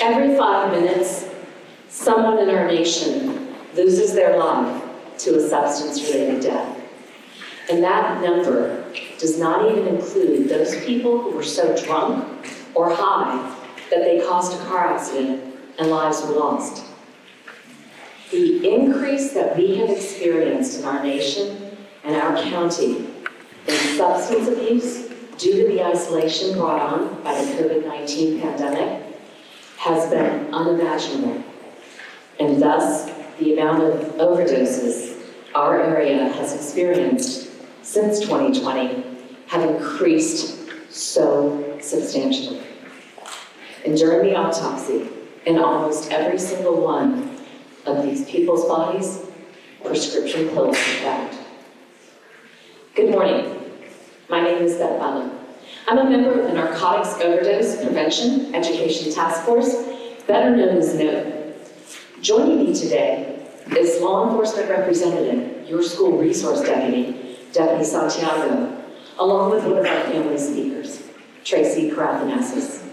Every 5 minutes, someone in our nation loses their life to a substance-related death. And that number does not even include those people who were so drunk or high that they caused a car accident and lives were lost. The increase that we have experienced in our nation and our county in substance abuse due to the isolation brought on by the COVID-19 pandemic has been unimaginable. And thus, the amount of overdoses our area has experienced since 2020 have increased so substantially. And during the autopsy, in almost every single one of these people's bodies, prescription pills were found. Good morning. My name is Beth Butler. I'm a member of the Narcotics Overdose Prevention Education Task Force, better known as NOPE. Joining me today is law enforcement representative, your school resource deputy, Deputy Santiago, along with one of our family speakers, Tracy Karathanassis.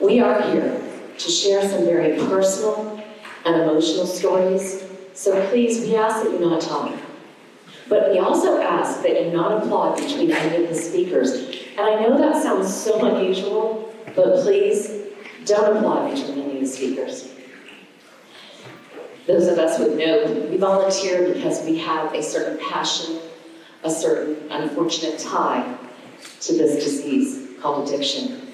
We are here to share some very personal and emotional stories, so please, we ask that you not talk. But we also ask that you not applaud between any of the speakers. And I know that sounds so unusual, but please, don't applaud between any of the speakers. Those of us with NOPE, we volunteer because we have a certain passion, a certain unfortunate tie to this disease called addiction.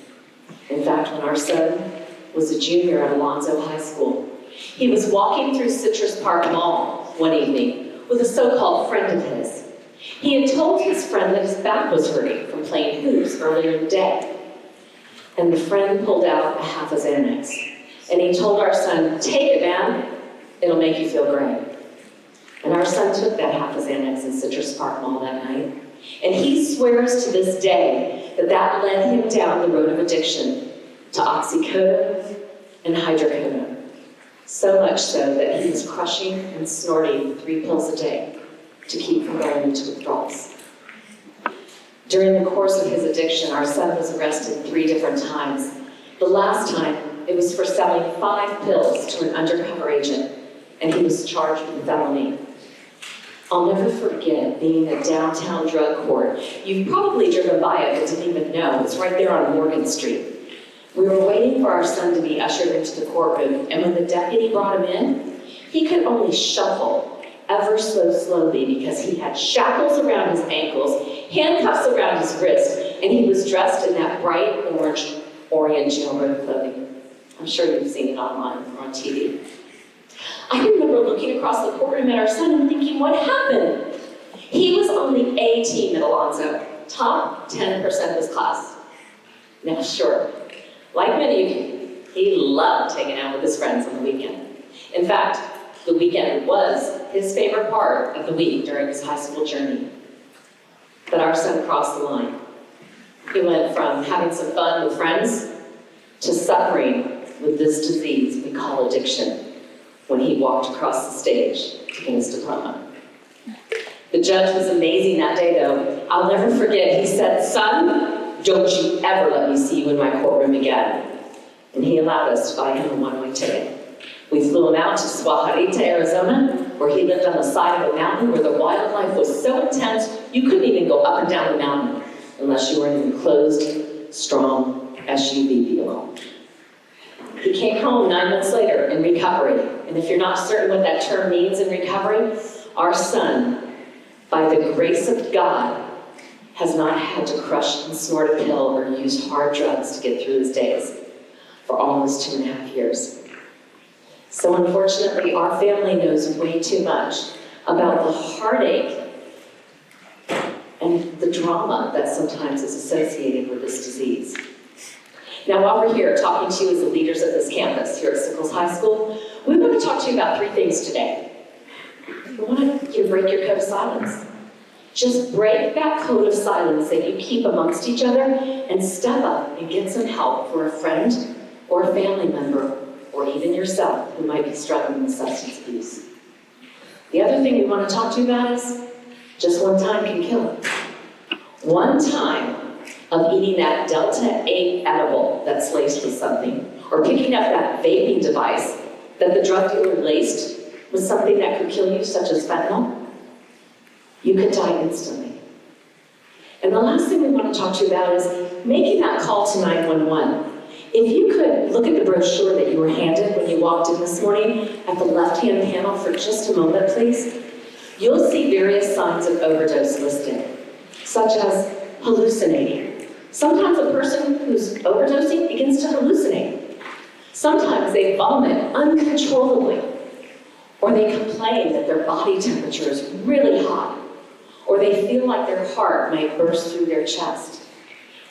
In fact, when our son was a junior at Alonzo High School, he was walking through Citrus Park Mall one evening with a so-called friend of his. He had told his friend that his back was hurting from playing hoops earlier in the day. And the friend pulled out a half a Xanax. And he told our son, "Take it, man. It'll make you feel great." And our son took that half a Xanax in Citrus Park Mall that night. And he swears to this day that that led him down the road of addiction to oxycodone and hydrocodone. So much so that he was crushing and snorting 3 pills a day to keep from going into withdrawals. During the course of his addiction, our son was arrested 3 different times. The last time, it was for selling 5 pills to an undercover agent, and he was charged with a felony. I'll never forget being at downtown drug court. You've probably driven by it but didn't even know. It's right there on Morgan Street. We were waiting for our son to be ushered into the courtroom, and when the deputy brought him in, he could only shuffle ever so slowly because he had shackles around his ankles, handcuffs around his wrist, and he was dressed in that bright orange Orient jailbird clothing. I'm sure you've seen it online or on TV. I remember looking across the courtroom at our son and thinking, what happened? He was on the A team at Alonzo, top 10% of his class. Now, sure, like many of you, he loved hanging out with his friends on the weekend. In fact, the weekend was his favorite part of the week during his high school journey. But our son crossed the line. He went from having some fun with friends to suffering with this disease we call addiction when he walked across the stage to get his diploma. The judge was amazing that day, though. I'll never forget, he said, "Son, don't you ever let me see you in my courtroom again." And he allowed us to buy him a one-way ticket. We flew him out to Suajarita, Arizona, where he lived on the side of a mountain where the wildlife was so intense you couldn't even go up and down the mountain unless you were in an enclosed, strong SUV vehicle. He came home 9 months later in recovery. And if you're not certain what that term means in recovery, our son, by the grace of God, has not had to crush and snort a pill or use hard drugs to get through his days for almost 2.5 years. So unfortunately, our family knows way too much about the heartache and the drama that sometimes is associated with this disease. Now, while we're here talking to you as the leaders of this campus here at Sickles High School, we want to talk to you about 3 things today. We want you to break your code of silence. Just break that code of silence that you keep amongst each other and step up and get some help for a friend or a family member or even yourself who might be struggling with substance abuse. The other thing we want to talk to you about is just one time can kill it. One time of eating that Delta 8 edible that's laced with something, or picking up that vaping device that the drug dealer laced with something that could kill you, such as fentanyl, you could die instantly. And the last thing we want to talk to you about is making that call to 911. If you could look at the brochure that you were handed when you walked in this morning at the left-hand panel for just a moment, please, you'll see various signs of overdose listed, such as hallucinating. Sometimes a person who's overdosing begins to hallucinate. Sometimes they vomit uncontrollably, or they complain that their body temperature is really hot, or they feel like their heart might burst through their chest.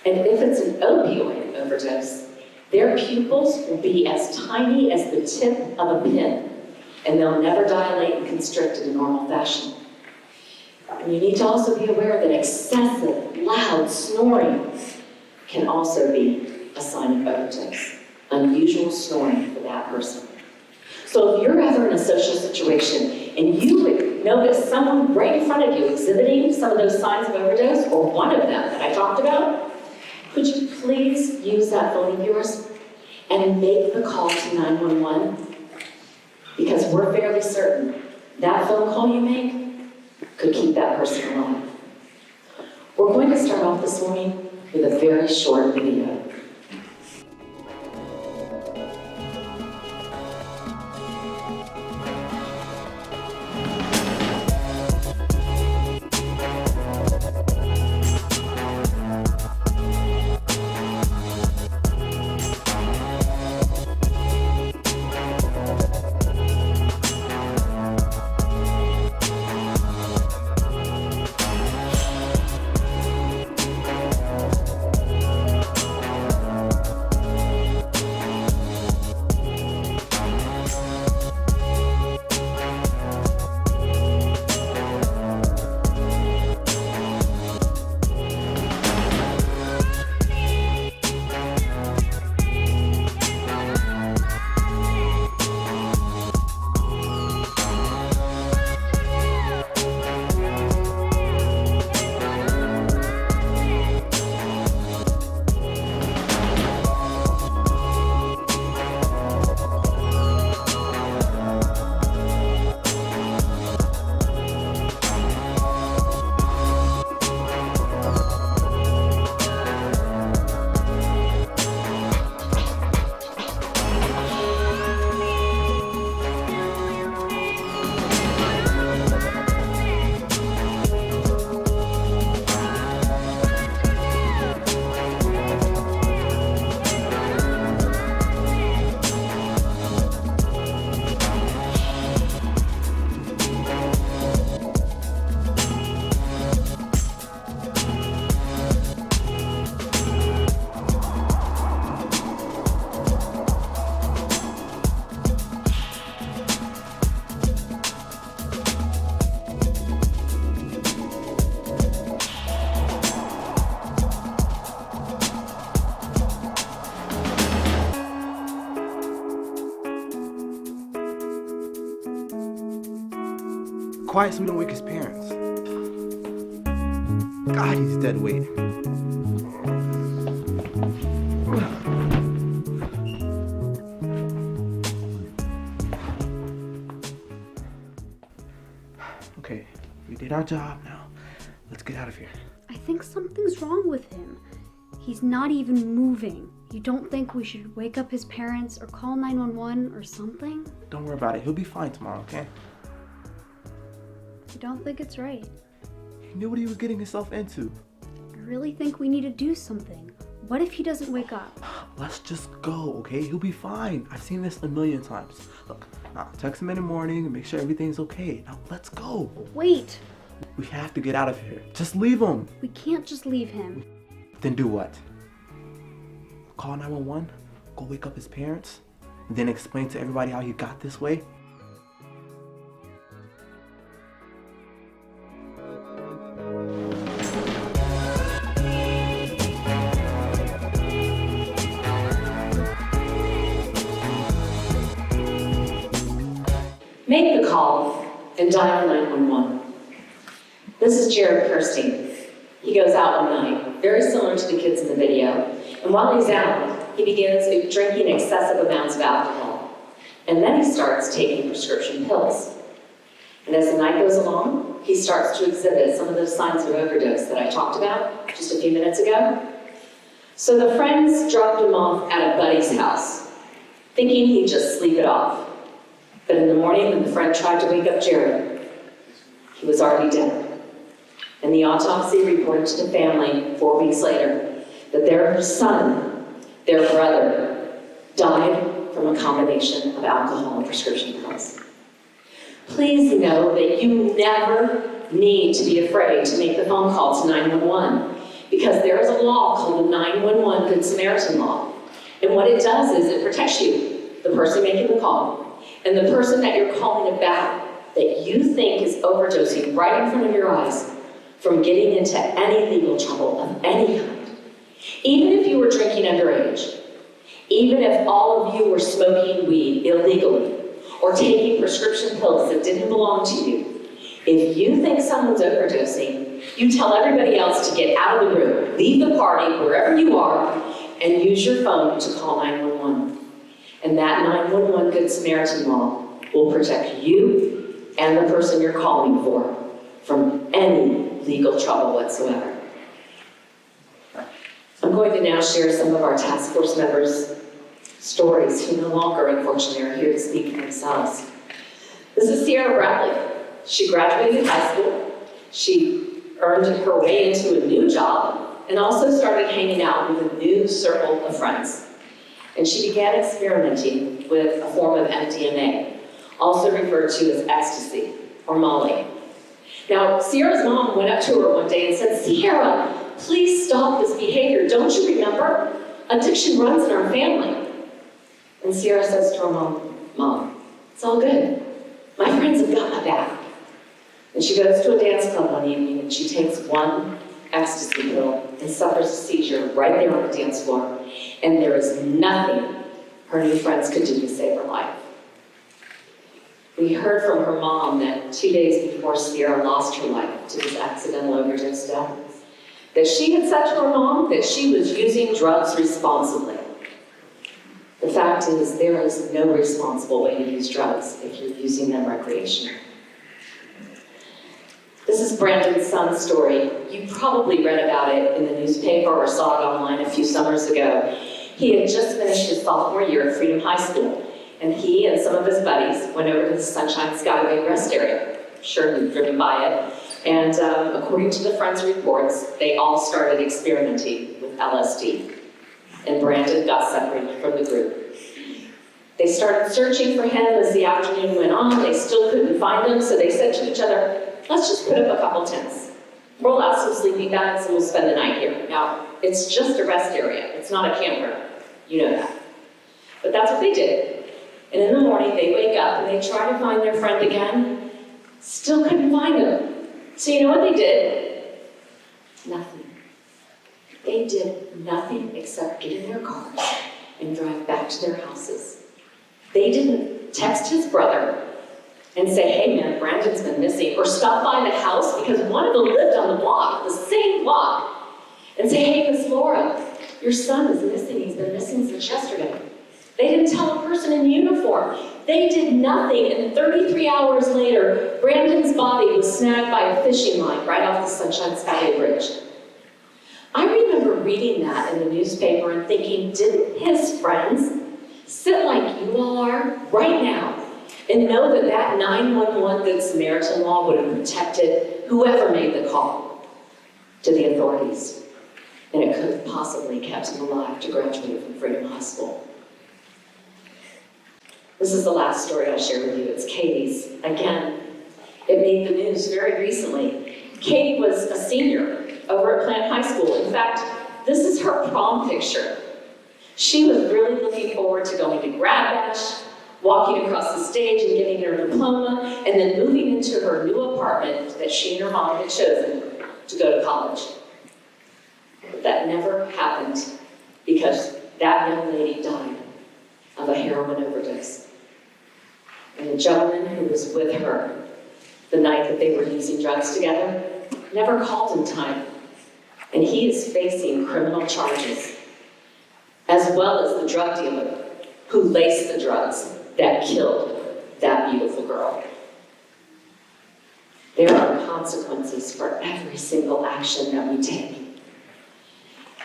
And if it's an opioid overdose, their pupils will be as tiny as the tip of a pin, and they'll never dilate and constrict in a normal fashion. And you need to also be aware that excessive, loud snoring can also be a sign of overdose. Unusual snoring for that person. So if you're ever in a social situation and you would notice someone right in front of you exhibiting some of those signs of overdose, or one of them that I talked about, could you please use that phone of yours and make the call to 911? Because we're fairly certain that phone call you make could keep that person alive. We're going to start off this morning with a very short video. Quiet so we don't wake his parents. God, he's dead weight. Okay, we did our job now. Let's get out of here. I think something's wrong with him. He's not even moving. You don't think we should wake up his parents or call 911 or something? Don't worry about it. He'll be fine tomorrow, okay? I don't think it's right. He knew what he was getting himself into. I really think we need to do something. What if he doesn't wake up? Let's just go, okay? He'll be fine. I've seen this a million times. Look, now text him in the morning and make sure everything's okay. Now let's go. Wait! We have to get out of here. Just leave him. We can't just leave him. Then do what? Call 911? Go wake up his parents? And then explain to everybody how he got this way? Make the call and dial 911. This is Jared Kirstein. He goes out one night, very similar to the kids in the video, and while he's out, he begins drinking excessive amounts of alcohol. And then he starts taking prescription pills. And as the night goes along, he starts to exhibit some of those signs of overdose that I talked about just a few minutes ago. So the friends dropped him off at a buddy's house, thinking he'd just sleep it off. But in the morning, when the friend tried to wake up Jared, he was already dead. And the autopsy reported to the family 4 weeks later that their son, their brother, died from a combination of alcohol and prescription pills. Please know that you never need to be afraid to make the phone call to 911 because there is a law called the 911 Good Samaritan Law. And what it does is it protects you, the person making the call, and the person that you're calling about that you think is overdosing right in front of your eyes from getting into any legal trouble of any kind. Even if you were drinking underage, even if all of you were smoking weed illegally or taking prescription pills that didn't belong to you, if you think someone's overdosing, you tell everybody else to get out of the room, leave the party, wherever you are, and use your phone to call 911. And that 911 Good Samaritan Law will protect you and the person you're calling for from any legal trouble whatsoever. I'm going to now share some of our task force members' stories who no longer, unfortunately, are here to speak for themselves. This is Sierra Bradley. She graduated high school. She earned her way into a new job and also started hanging out with a new circle of friends. And she began experimenting with a form of MDMA, also referred to as ecstasy or Molly. Now, Sierra's mom went up to her one day and said, "Sierra, please stop this behavior. Don't you remember? Addiction runs in our family." And Sierra says to her mom, "It's all good. My friends have got my back." And she goes to a dance club one evening and she takes one ecstasy pill and suffers a seizure right there on the dance floor. And there is nothing her new friends could do to save her life. We heard from her mom that 2 days before Sierra lost her life to this accidental overdose death, that she had said to her mom that she was using drugs responsibly. The fact is, there is no responsible way to use drugs if you're using them recreationally. This is Brandon's son's story. You probably read about it in the newspaper or saw it online a few summers ago. He had just finished his sophomore year at Freedom High School, and he and some of his buddies went over to the Sunshine Skyway rest area. Sure, you've driven by it. And according to the friends' reports, they all started experimenting with LSD. And Brandon got separated from the group. They started searching for him as the afternoon went on. They still couldn't find him, so they said to each other, "Let's just put up a couple tents. Roll out some sleeping bags and we'll spend the night here." Now, it's just a rest area. It's not a campground. You know that. But that's what they did. And in the morning, they wake up and they try to find their friend again. Still couldn't find him. So you know what they did? Nothing. They did nothing except get in their cars and drive back to their houses. They didn't text his brother and say, "Hey man, Brandon's been missing," or stop by the house because one of them lived on the block, the same block, and say, "Hey, Miss Laura, your son is missing. He's been missing since yesterday." They didn't tell a person in uniform. They did nothing, and 33 hours later, Brandon's body was snagged by a fishing line right off the Sunshine Skyway Bridge. I remember reading that in the newspaper and thinking, didn't his friends sit like you all are right now and know that that 911 Good Samaritan Law would have protected whoever made the call to the authorities? And it could have possibly kept him alive to graduate from Freedom High School. This is the last story I'll share with you. It's Katie's. Again, it made the news very recently. Katie was a senior over at Plant High School. In fact, this is her prom picture. She was really looking forward to going to Grad Bash, walking across the stage and getting her diploma, and then moving into her new apartment that she and her mom had chosen to go to college. But that never happened because that young lady died of a heroin overdose. And the gentleman who was with her the night that they were using drugs together never called in time and he is facing criminal charges, as well as the drug dealer who laced the drugs that killed that beautiful girl. There are consequences for every single action that we take.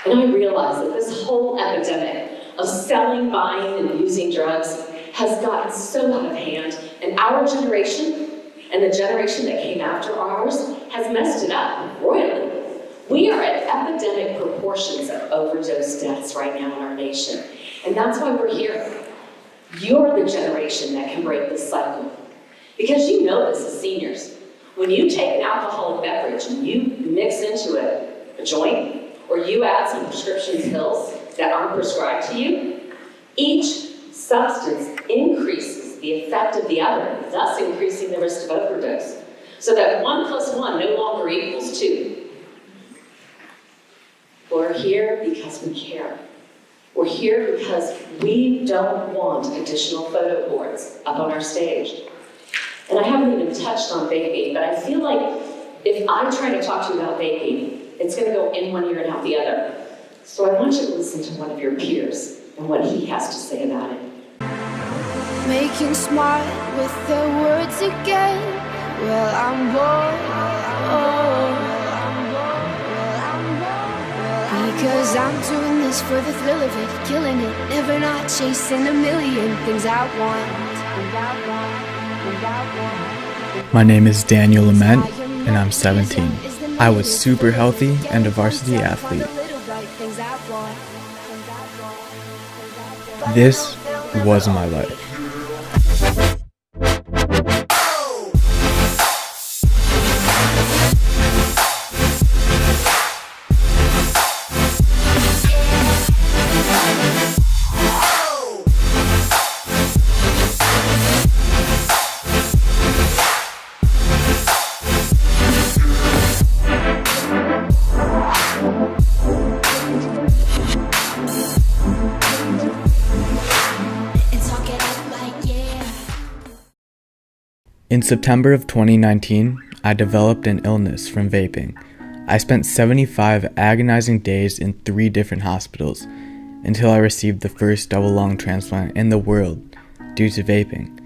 And I realize that this whole epidemic of selling, buying, and using drugs has gotten so out of hand, and our generation and the generation that came after ours has messed it up royally. We are at epidemic proportions of overdose deaths right now in our nation, and that's why we're here. You're the generation that can break this cycle. Because you know this as seniors. When you take an alcoholic beverage and you mix into it a joint, or you add some prescription pills that aren't prescribed to you, each substance increases the effect of the other, thus increasing the risk of overdose. So that 1 + 1 no longer equals 2. We're here because we care. We're here because we don't want additional photo boards up on our stage. And I haven't even touched on vaping, but I feel like if I try to talk to you about vaping, it's going to go in one ear and out the other. So I want you to listen to one of your peers and what he has to say about it. Making smart with their words again. Well, I'm bored. Because I'm doing this for the thrill of it, killing it, never not chasing a million things I want. My name is Daniel Lament, and I'm 17. I was super healthy and a varsity athlete. This was my life. In September of 2019, I developed an illness from vaping. I spent 75 agonizing days in 3 different hospitals until I received the first double lung transplant in the world due to vaping.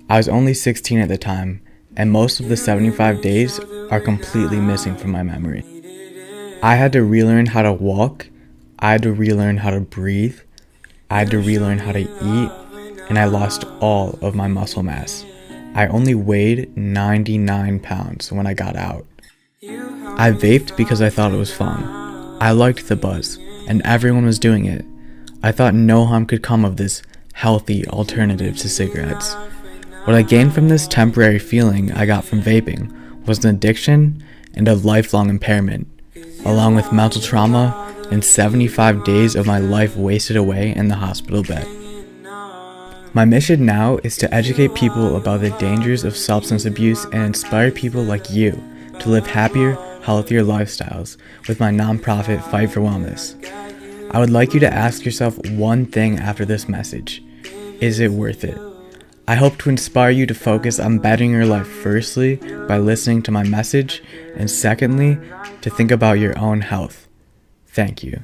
I was only 16 at the time, and most of the 75 days are completely missing from my memory. I had to relearn how to walk, I had to relearn how to breathe, I had to relearn how to eat, and I lost all of my muscle mass. I only weighed 99 pounds when I got out. I vaped because I thought it was fun. I liked the buzz, and everyone was doing it. I thought no harm could come of this healthy alternative to cigarettes. What I gained from this temporary feeling I got from vaping was an addiction and a lifelong impairment, along with mental trauma and 75 days of my life wasted away in the hospital bed. My mission now is to educate people about the dangers of substance abuse and inspire people like you to live happier, healthier lifestyles with my nonprofit Fight for Wellness. I would like you to ask yourself one thing after this message. Is it worth it? I hope to inspire you to focus on bettering your life firstly by listening to my message, and secondly, to think about your own health. Thank you.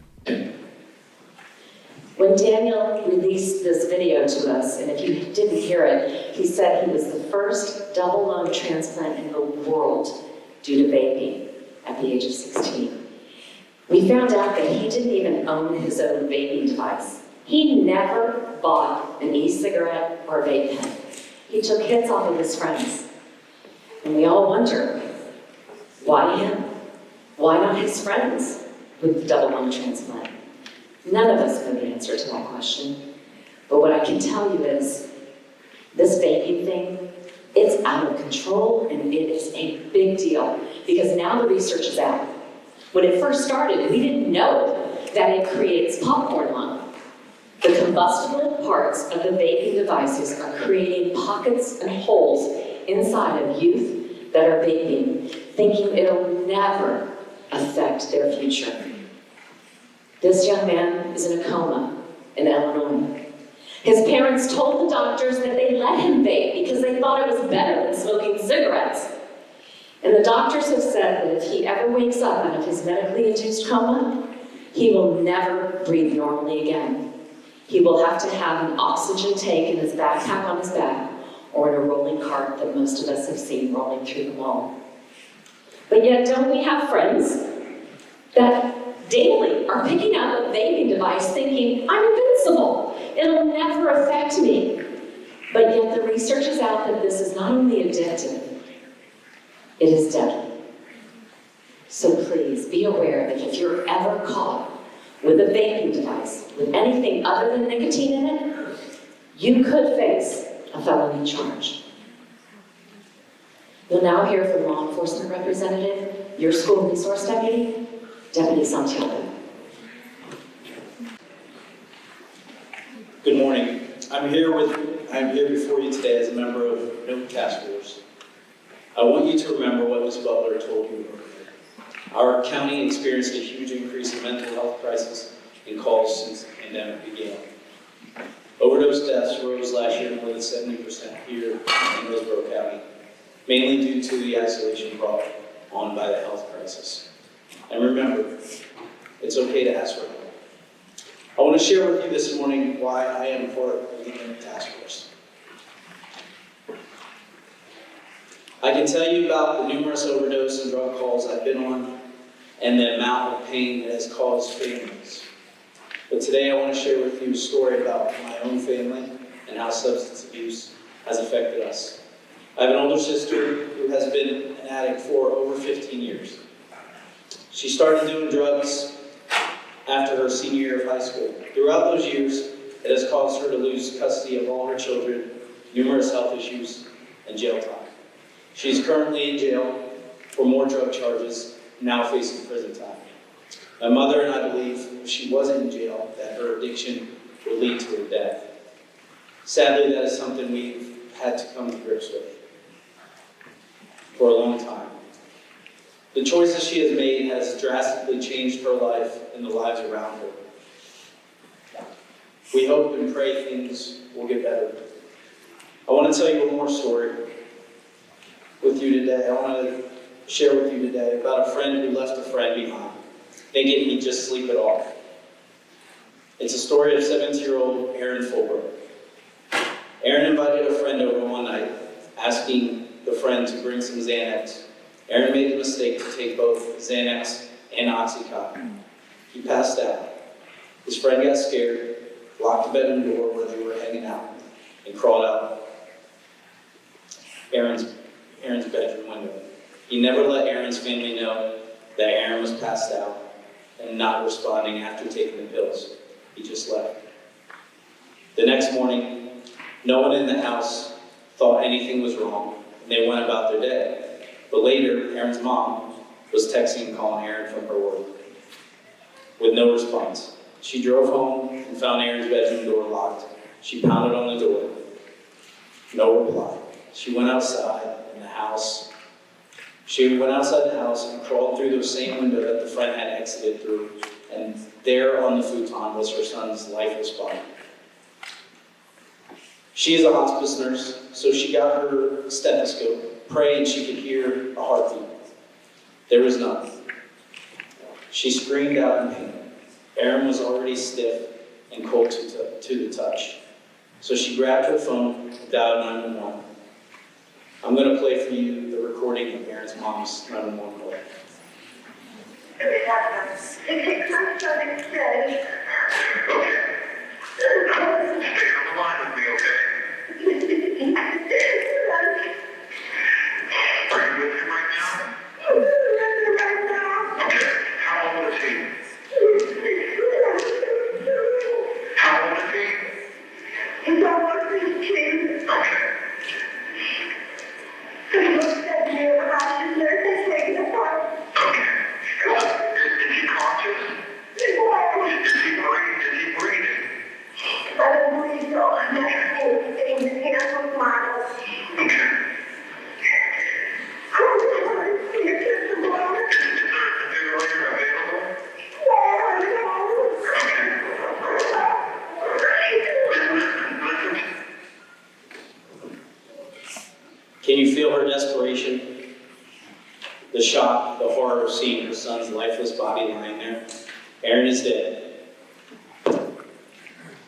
When Daniel released this video to us, and if you didn't hear it, he said he was the first double lung transplant in the world due to vaping at the age of 16. We found out that he didn't even own his own vaping device. He never bought an e-cigarette or a vape pen. He took hits off of his friends. And we all wonder, why him? Why not his friends with the double lung transplant? None of us know the answer to that question. But what I can tell you is, this vaping thing, it's out of control, and it is a big deal, because now the research is out. When it first started, we didn't know that it creates popcorn lung. The combustible parts of the vaping devices are creating pockets and holes inside of youth that are vaping, thinking it'll never affect their future. This young man is in a coma in Illinois. His parents told the doctors that they let him vape because they thought it was better than smoking cigarettes. And the doctors have said that if he ever wakes up out of his medically induced coma, he will never breathe normally again. He will have to have an oxygen tank in his backpack on his back or in a rolling cart that most of us have seen rolling through the mall. But yet, don't we have friends that daily are picking up a vaping device thinking, I'm invincible, it'll never affect me. But yet the research is out that this is not only addictive, it is deadly. So please be aware that if you're ever caught with a vaping device, with anything other than nicotine in it, you could face a felony charge. You'll now hear from law enforcement representative, your school resource deputy, Deputy Santiago. Good morning. I'm here before you today as a member of NOPE Task Force. I want you to remember what Ms. Butler told you earlier. Our county experienced a huge increase in mental health crisis and calls since the pandemic began. Overdose deaths rose last year more than 70% here in Hillsborough County, mainly due to the isolation brought on by the health crisis. And remember, it's okay to ask for help. I want to share with you this morning why I am part of the NOPE Task Force. I can tell you about the numerous overdose and drug calls I've been on and the amount of pain it has caused families. But today I want to share with you a story about my own family and how substance abuse has affected us. I have an older sister who has been an addict for over 15 years. She started doing drugs after her senior year of high school. Throughout those years, it has caused her to lose custody of all her children, numerous health issues, and jail time. She is currently in jail for more drug charges, now facing prison time. My mother and I believe if she wasn't in jail, that her addiction would lead to her death. Sadly, that is something we've had to come to grips with for a long time. The choices she has made has drastically changed her life and the lives around her. We hope and pray things will get better. I want to tell you one more story with you today. I want to share with you today about a friend who left a friend behind, thinking he'd just sleep it off. It's a story of 17-year-old Aaron Fulbrook. Aaron invited a friend over one night, asking the friend to bring some Xanax. Aaron made the mistake to take both Xanax and Oxycontin. He passed out. His friend got scared, locked the bedroom door where they were hanging out, and crawled out Aaron's bedroom window. He never let Aaron's family know that Aaron was passed out and not responding after taking the pills. He just left. The next morning, no one in the house thought anything was wrong, and they went about their day. But later, Aaron's mom was texting and calling Aaron from her work with no response. She drove home and found Aaron's bedroom door locked. She pounded on the door. No reply. She went outside the house and crawled through the same window that the friend had exited through, and there on the futon was her son's lifeless body. She is a hospice nurse, so she got her stethoscope, prayed she could hear a heartbeat. There was none. She screamed out in pain. Aaron was already stiff and cold to the touch. So she grabbed her phone and dialed 911. I'm going to play for you the recording of Aaron's mom's 911 call. Stay on the line with me, okay? Are you with him right now? Okay. How old is he? How old is he? He's almost 15. Okay. Okay. Is he conscious? Is he breathing? I don't believe so. lifeless body lying there. Aaron is dead.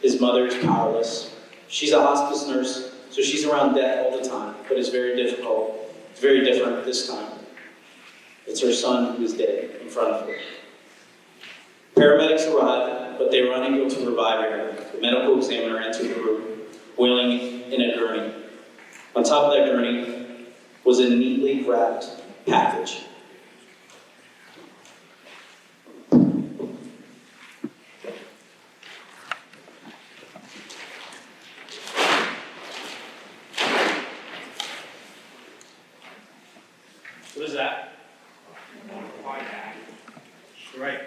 His mother is powerless. She's a hospice nurse, so she's around death all the time, but it's very difficult. It's very different this time. It's her son who is dead in front of her. Paramedics arrive, but they were unable to revive Aaron. The medical examiner entered the room, wheeling in a gurney. On top of that gurney was a neatly wrapped package. What is that? Right.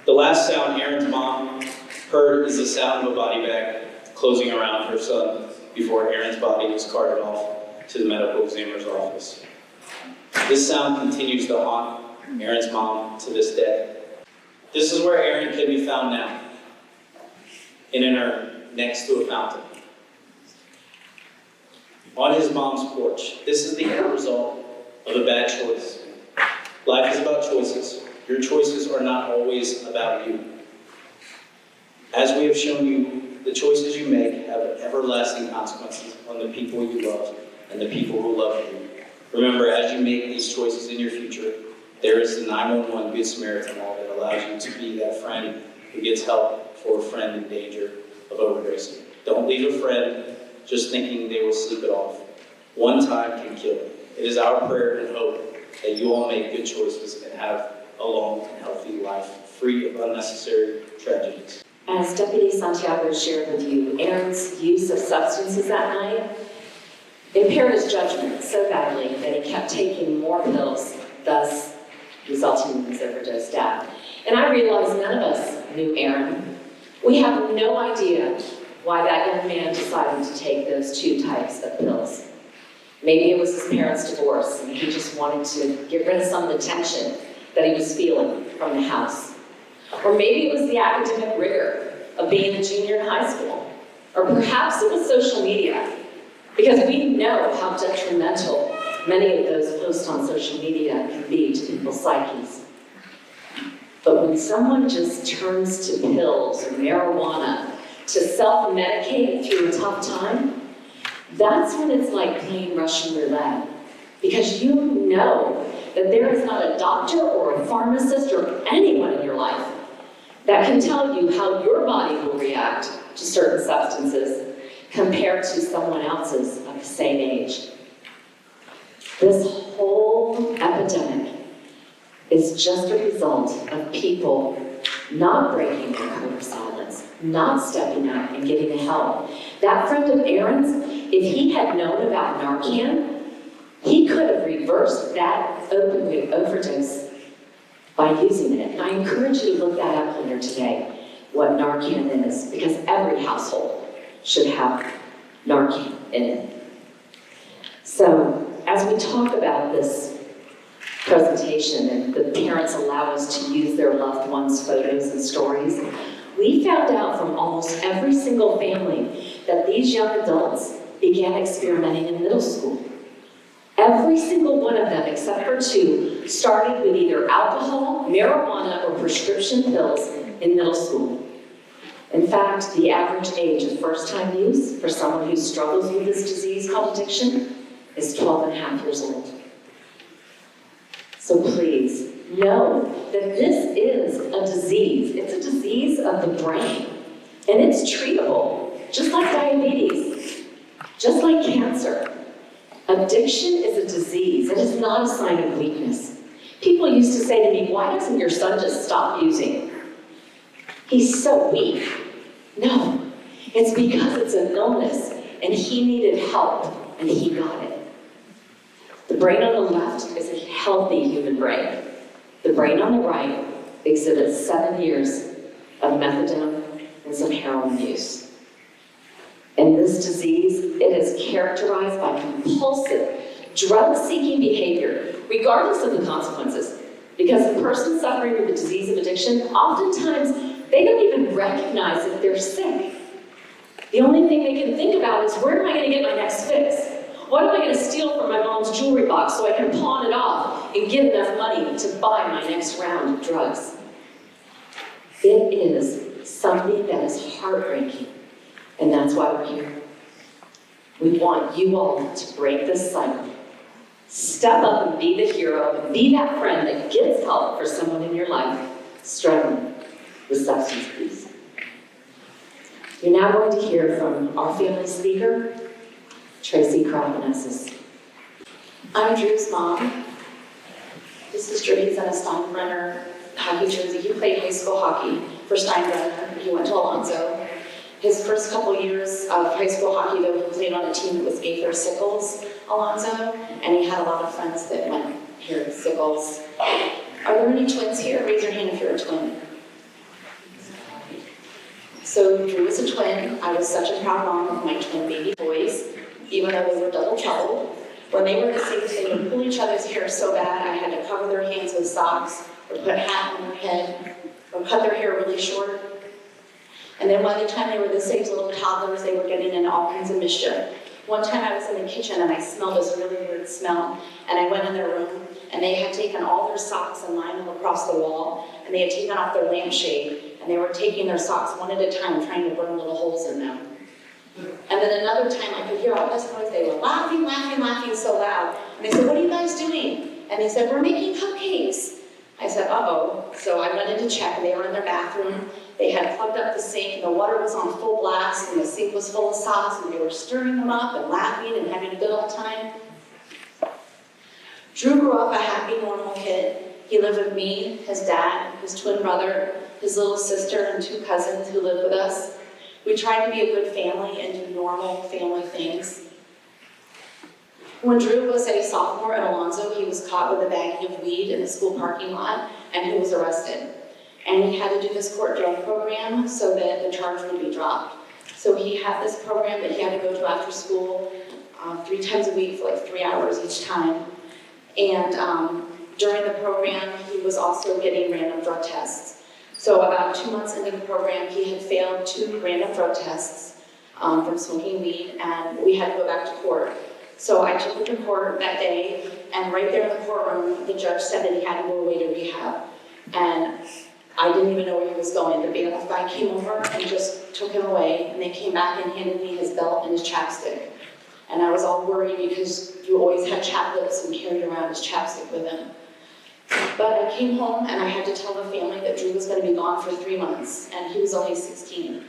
The last sound Aaron's mom heard is the sound of a body bag closing around her son before Aaron's body was carted off to the medical examiner's office. This sound continues to haunt Aaron's mom to this day. This is where Aaron can be found now, in an urn next to a fountain. On his mom's porch. This is the end result of a bad choice. Life is about choices. Your choices are not always about you. As we have shown you, the choices you make have everlasting consequences on the people you love and the people who love you. Remember, as you make these choices in your future, there is the 911 Good Samaritan Law that allows you to be that friend who gets help for a friend in danger of overdosing. Don't leave a friend just thinking they will sleep it off. One time can kill. It is our prayer and hope that you all make good choices and have a long and healthy life, free of unnecessary tragedies. As Deputy Santiago shared with you, Aaron's use of substances that night impaired his judgment so badly that he kept taking more pills, thus resulting in his overdose death. And I realize none of us knew Aaron. We have no idea why that young man decided to take those two types of pills. Maybe it was his parents' divorce and he just wanted to get rid of some of the tension that he was feeling from the house. Or maybe it was the academic rigor of being a junior in high school. Or perhaps it was social media, because we know how detrimental many of those posts on social media can be to people's psyches. But when someone just turns to pills or marijuana to self-medicate through a tough time, that's when it's like playing Russian roulette. Because you know that there is not a doctor or a pharmacist or anyone in your life that can tell you how your body will react to certain substances compared to someone else's of the same age. This whole epidemic is just a result of people not breaking their code of silence, not stepping up and getting the help. That friend of Aaron's, if he had known about Narcan, he could have reversed that opioid overdose by using it. And I encourage you to look that up later today, what Narcan is, because every household should have Narcan in it. So, as we talk about this presentation and the parents allow us to use their loved ones' photos and stories, we found out from almost every single family that these young adults began experimenting in middle school. Every single one of them, except for two, started with either alcohol, marijuana, or prescription pills in middle school. In fact, the average age of first-time use for someone who struggles with this disease called addiction is 12 and a half years old. So please, know that this is a disease. It's a disease of the brain, and it's treatable, just like diabetes, just like cancer. Addiction is a disease. It is not a sign of weakness. People used to say to me, why doesn't your son just stop using? He's so weak. No, it's because it's an illness, and he needed help, and he got it. The brain on the left is a healthy human brain. The brain on the right exhibits 7 years of methadone and some heroin use. And this disease, it is characterized by compulsive, drug-seeking behavior, regardless of the consequences. Because the person suffering with the disease of addiction, oftentimes, they don't even recognize that they're sick. The only thing they can think about is, where am I going to get my next fix? What am I going to steal from my mom's jewelry box so I can pawn it off and get enough money to buy my next round of drugs? It is something that is heartbreaking, and that's why we're here. We want you all to break this cycle. Step up and be the hero, and be that friend that gets help for someone in your life struggling with substance abuse. You're now going to hear from our family speaker, Tracy Krapenessis. I'm Drew's mom. This is Drew. He's in a Steinbrenner hockey jersey. He played high school hockey for Steinbrenner. He went to Alonzo. His first couple years of high school hockey, though, he played on a team that was Gaither Sickles, Alonzo, and he had a lot of friends that went here to Sickles. Are there any twins here? Raise your hand if you're a twin. So Drew was a twin. I was such a proud mom of my twin baby boys, even though they were double trouble. When they were this age, they would pull each other's hair so bad I had to cover their hands with socks, or put a hat on their head, or cut their hair really short. And then by the time they were this age, little toddlers, they were getting into all kinds of mischief. One time I was in the kitchen and I smelled this really weird smell, and I went in their room, and they had taken all their socks and lined them across the wall, and they had taken off their lampshade, and they were taking their socks one at a time, trying to burn little holes in them. And then another time I could hear all this noise. They were laughing, laughing, laughing so loud. And they said, "What are you guys doing?" And they said, "We're making cupcakes." I said, "Uh-oh." So I went in to check, and they were in their bathroom. They had plugged up the sink, and the water was on full blast, and the sink was full of socks, and they were stirring them up and laughing and having a good old time. Drew grew up a happy, normal kid. He lived with me, his dad, his twin brother, his little sister, and 2 cousins who lived with us. We tried to be a good family and do normal family things. When Drew was a sophomore at Alonzo, he was caught with a baggie of weed in the school parking lot, and he was arrested. And he had to do this court drug program so that the charge would be dropped. So he had this program that he had to go to after school 3 times a week for like 3 hours each time. And during the program, he was also getting random drug tests. So about 2 months into the program, he had failed 2 random drug tests from smoking weed, and we had to go back to court. So I took him to court that day, and right there in the courtroom, the judge said that he had to go away to rehab. And I didn't even know where he was going. The bailiff guy came over and just took him away, and they came back and handed me his belt and his chapstick. And I was all worried because Drew always had chapped lips and carried around his chapstick with him. But I came home and I had to tell the family that Drew was going to be gone for 3 months, and he was only 16.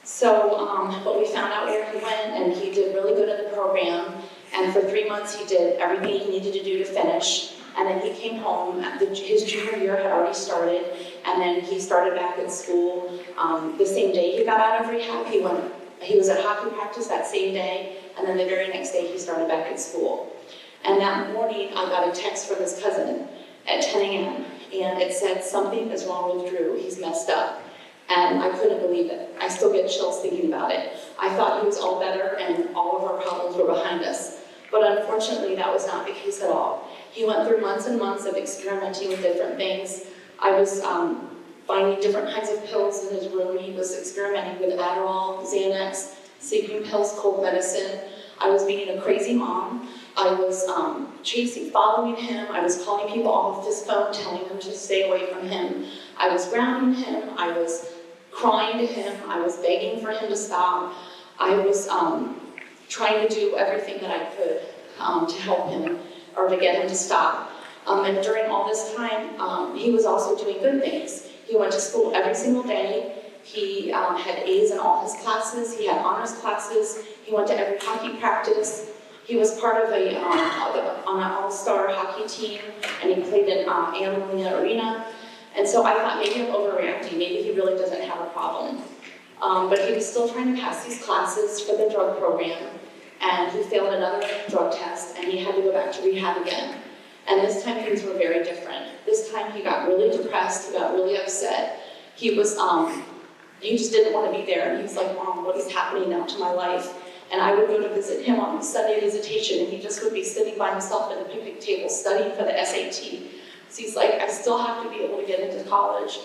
So, but we found out where he went, and he did really good in the program, and for 3 months he did everything he needed to do to finish, and then he came home. His junior year had already started, and then he started back at school. The same day he got out of rehab, he was at hockey practice that same day, and then the very next day he started back at school. And that morning I got a text from his cousin at 10 a.m. and it said, "Something is wrong with Drew, he's messed up." And I couldn't believe it. I still get chills thinking about it. I thought he was all better and all of our problems were behind us. But unfortunately, that was not the case at all. He went through months and months of experimenting with different things. I was finding different kinds of pills in his room. He was experimenting with Adderall, Xanax, sleeping pills, cold medicine. I was being a crazy mom. I was following him. I was calling people off his phone, telling them to stay away from him. I was grounding him. I was crying to him. I was begging for him to stop. I was trying to do everything that I could to help him or to get him to stop. And during all this time, he was also doing good things. He went to school every single day. He had A's in all his classes. He had honors classes. He went to every hockey practice. He was part of on an all-star hockey team, and he played in Anna Molina Arena. And so I thought maybe I'm overreacting. Maybe he really doesn't have a problem. But he was still trying to pass these classes for the drug program, and he failed another drug test, and he had to go back to rehab again. And this time things were very different. This time he got really depressed. He got really upset. He just didn't want to be there. And he was like, "Mom, what is happening now to my life?" And I would go to visit him on Sunday visitation, and he just would be sitting by himself at the picnic table studying for the SAT. So he's like, "I still have to be able to get into college."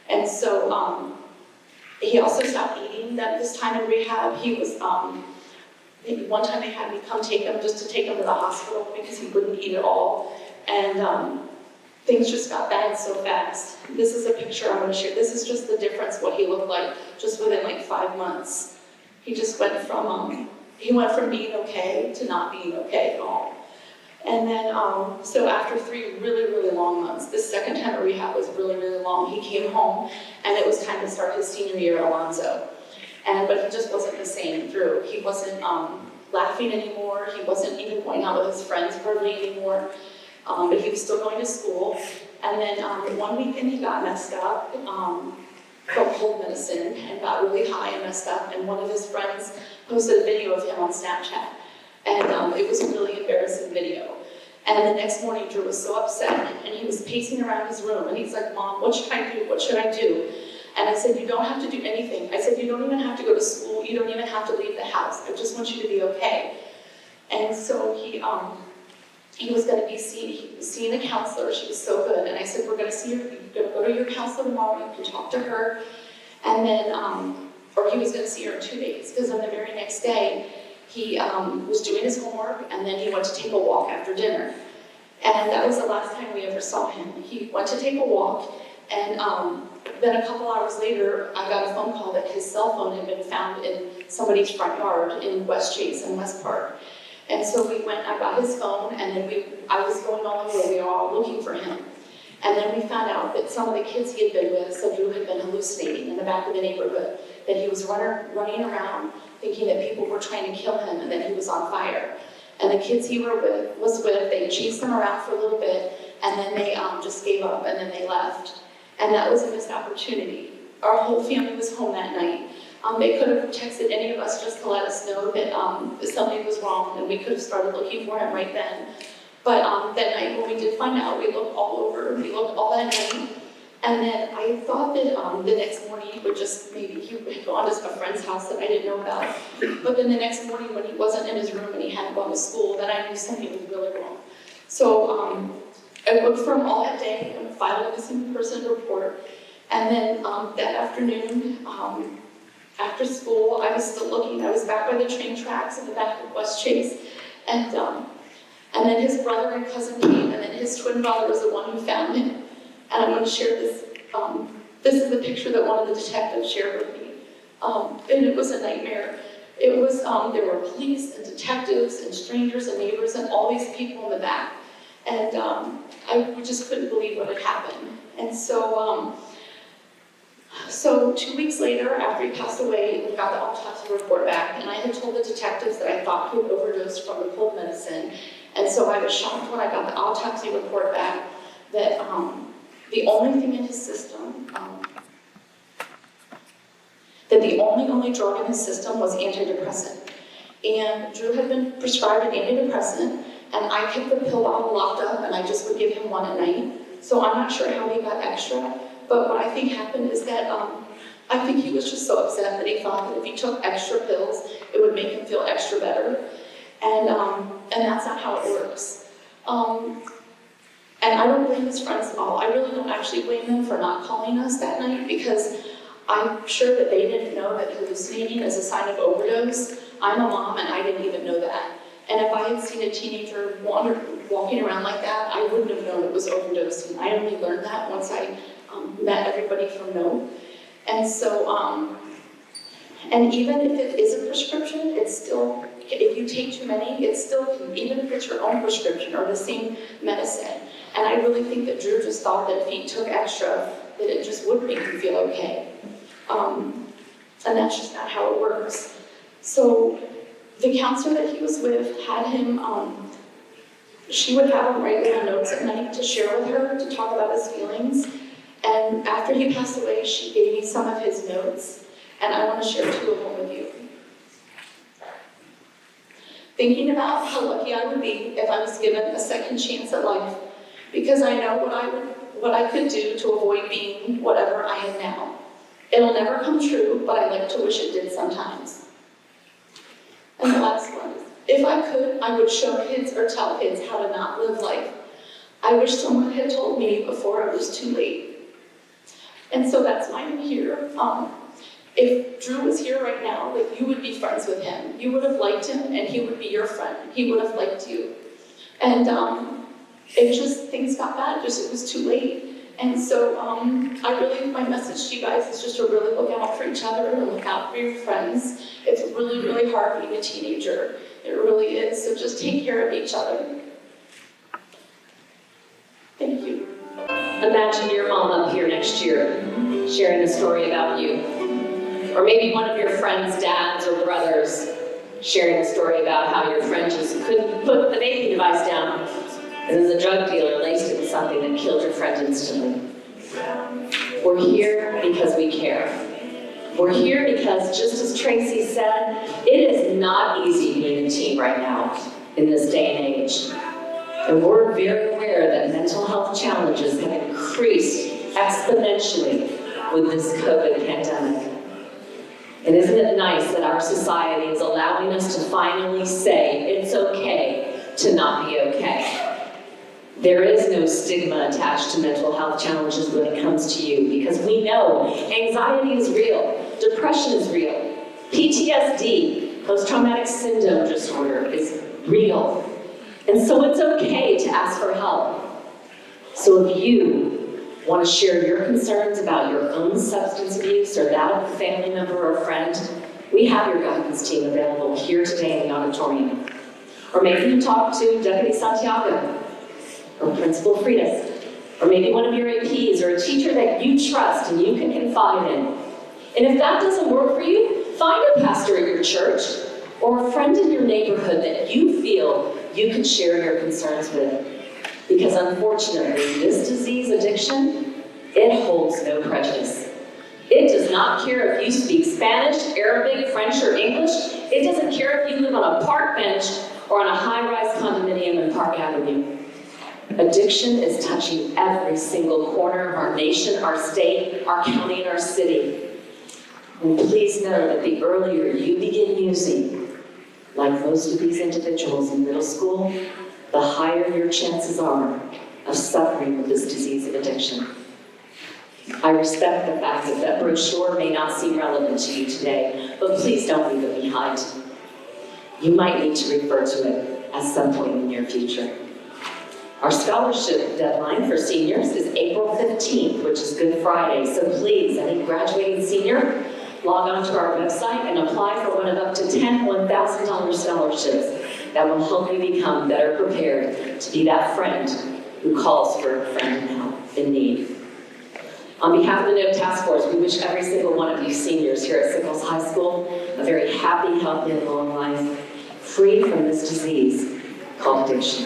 And so he also stopped eating. That this time in rehab, he one time they had me come take him, just to take him to the hospital because he wouldn't eat at all. And things just got bad so fast. This is a picture I'm gonna share. This is just the difference, what he looked like just within like 5 months. He just went from being okay to not being okay at all. And then, so after 3 really, really long months, this second time at rehab was really, really long. He came home, and it was time to start his senior year at Alonzo. But he just wasn't the same through. He wasn't laughing anymore. He wasn't even going out with his friends hardly anymore. But he was still going to school. And then one weekend he got messed up from cold medicine and got really high and messed up. And one of his friends posted a video of him on Snapchat. And it was a really embarrassing video. And the next morning, Drew was so upset, and he was pacing around his room, and he's like, "Mom, what should I do? What should I do?" And I said, "You don't have to do anything." I said, "You don't even have to go to school. You don't even have to leave the house. I just want you to be okay." And so he was going to be seeing a counselor. She was so good. And I said, "We're going to see her. You're going to go to your counselor tomorrow. You can talk to her." And then, or he was going to see her in 2 days, because on the very next day, he was doing his homework, and then he went to take a walk after dinner. And that was the last time we ever saw him. He went to take a walk, and then a couple hours later, I got a phone call that his cell phone had been found in somebody's front yard in West Chase and West Park. And so we went, I got his phone, and then I was going all over, we were all looking for him. And then we found out that some of the kids he had been with said Drew had been hallucinating in the back of the neighborhood, that he was running around thinking that people were trying to kill him and that he was on fire. And the kids he was with, they chased him around for a little bit, and then they just gave up, and then they left. And that was a missed opportunity. Our whole family was home that night. They could have texted any of us just to let us know that something was wrong, and we could have started looking for him right then. But that night when we did find out, we looked all over, we looked all that night. And then I thought that the next morning he would just, maybe he would go on to a friend's house that I didn't know about. But then the next morning when he wasn't in his room and he hadn't gone to school, then I knew something was really wrong. So I looked for him all that day and filed a missing person report. And then that afternoon, after school, I was still looking. I was back by the train tracks in the back of West Chase. And then his brother and cousin came, and then his twin brother was the one who found him. And I'm going to share this. This is the picture that one of the detectives shared with me. And it was a nightmare. It was, there were police and detectives and strangers and neighbors and all these people in the back. And I just couldn't believe what had happened. And so, 2 weeks later, after he passed away, we got the autopsy report back. And I had told the detectives that I thought he had overdosed from the cold medicine. And so I was shocked when I got the autopsy report back that the only thing in his system, that the only drug in his system was antidepressant. And Drew had been prescribed an antidepressant, and I kept the pill bottle locked up, and I just would give him one at night. So I'm not sure how he got extra, but what I think happened is that I think he was just so upset that he thought that if he took extra pills, it would make him feel extra better. And that's not how it works. And I don't blame his friends at all. I really don't actually blame them for not calling us that night, because I'm sure that they didn't know that hallucinating is a sign of overdose. I'm a mom, and I didn't even know that. And if I had seen a teenager walking around like that, I wouldn't have known it was overdosing. I only learned that once I met everybody from NOPE. And so, and even if it is a prescription, it's still, if you take too many, it's still, even if it's your own prescription or the same medicine. And I really think that Drew just thought that if he took extra, that it just would make him feel okay. And that's just not how it works. So the counselor that he was with had him, she would have him write little notes at night to share with her, to talk about his feelings. And after he passed away, she gave me some of his notes, and I want to share 2 of them with you. Thinking about how lucky I would be if I was given a second chance at life, because I know what I could do to avoid being whatever I am now. It'll never come true, but I like to wish it did sometimes. And the last one is, if I could, I would show kids or tell kids how to not live life. I wish someone had told me before it was too late. And so that's why I'm here. if Drew was here right now, that you would be friends with him. You would have liked him, and he would be your friend. He would have liked you. And it just, things got bad, just it was too late. And so my message to you guys is just to really look out for each other and look out for your friends. It's really, really hard being a teenager. It really is. So just take care of each other. Thank you. Imagine your mom up here next year, sharing a story about you. Or maybe one of your friends' dads or brothers sharing a story about how your friend just couldn't put the vaping device down, and then the drug dealer laced it with something that killed your friend instantly. We're here because we care. We're here because, just as Tracy said, it is not easy being a teen right now in this day and age. And we're very aware that mental health challenges have increased exponentially with this COVID pandemic. And isn't it nice that our society is allowing us to finally say it's okay to not be okay? There is no stigma attached to mental health challenges when it comes to you, because we know anxiety is real, depression is real, PTSD, post-traumatic syndrome disorder, is real. And so it's okay to ask for help. So if you want to share your concerns about your own substance abuse or that of a family member or friend, we have your guidance team available here today in the auditorium. Or maybe you talk to Deputy Santiago or Principal Freitas, or maybe one of your APs or a teacher that you trust and you can confide in. And if that doesn't work for you, find a pastor at your church or a friend in your neighborhood that you feel you can share your concerns with. Because unfortunately, this disease addiction, it holds no prejudice. It does not care if you speak Spanish, Arabic, French, or English. It doesn't care if you live on a park bench or on a high-rise condominium in Park Avenue. Addiction is touching every single corner of our nation, our state, our county, and our city. And please know that the earlier you begin using, like most of these individuals in middle school, the higher your chances are of suffering with this disease of addiction. I respect the fact that that brochure may not seem relevant to you today, but please don't leave it behind. You might need to refer to it at some point in the near future. Our scholarship deadline for seniors is April 15th, which is Good Friday, so please, any graduating senior, log on to our website and apply for one of up to 10 $1,000 scholarships that will help you become better prepared to be that friend who calls for a friend in need. On behalf of the NOPE Task Force, we wish every single one of you seniors here at Sickles High School a very happy, healthy, and long life, free from this disease called addiction.